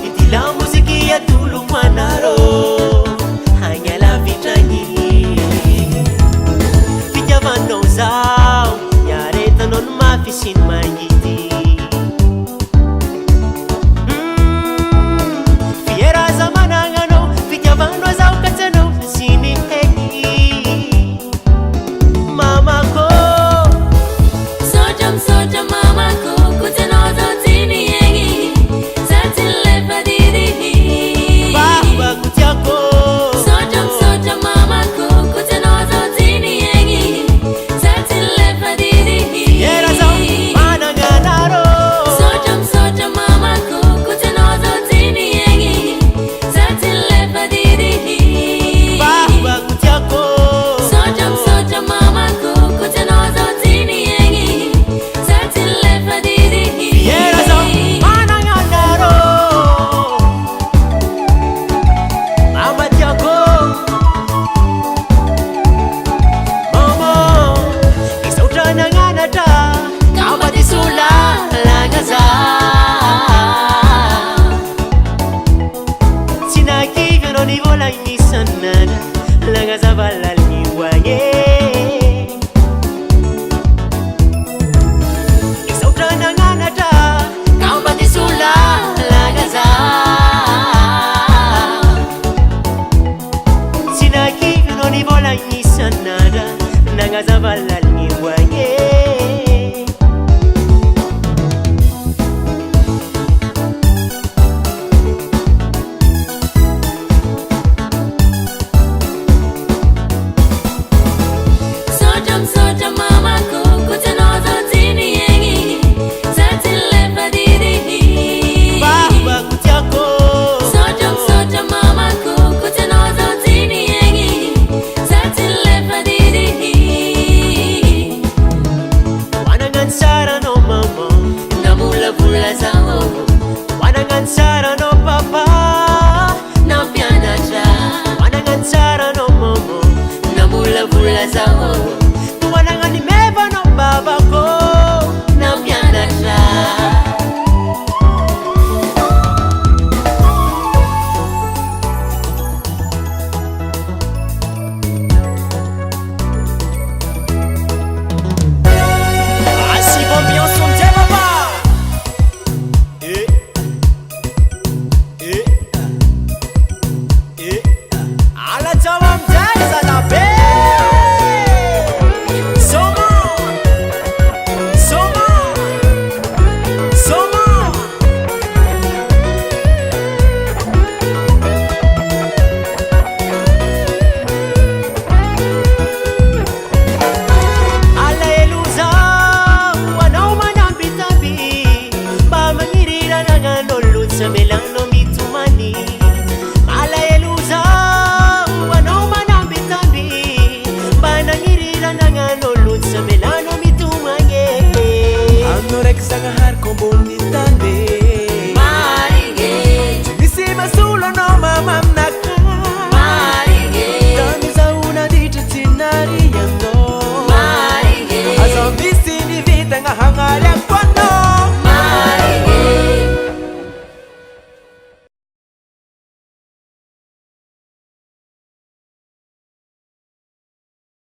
itila muziki ya tulu manaro hanyala vitrani fitiavanao zao niaretanao ny mafy sy ny mangity fieraza managnanao fitiavanao zao katsanao sy ny heky mamako soja mamako kutsanao zao tiny egny zatylefa dirihy babako tiako soja mamako kutsanao zao tiny egny zatylefa dirihy fiera zao managnanaro soja mamako kutsanao zao tiny egny zatylefa dirihy babako tiako soja mamako kutsanao zao tiny egny zatylefa dirihy fiera zao managnanaro mama tiako mama isaotra nagnanatra kamba ty sola lagnaza tsy nakivy anao ny vola ignisanana lagnaza valaligny hoagne isaotra nagnanatra kamba ty sola lagnaza tsy nakivy anao ny vola ignisanana lagnaza valaligny hoagne soja mamako kutsanao zao tiny egny zatylefa dirihy babako tiako soja mamako kutsanao zao tiny egny zatylefa dirihy wanagnano sara anao mama namolavula zao wanagnano sara anao papa nampianatra wanagnano sara anao mama namolavula zao wanagnano meva anao babako nampianatra asivo ambiance amizay papa alatsao amizay zalabe soma soma soma alaelo zao anao manambitamby mba magnirirana gnan'olo samela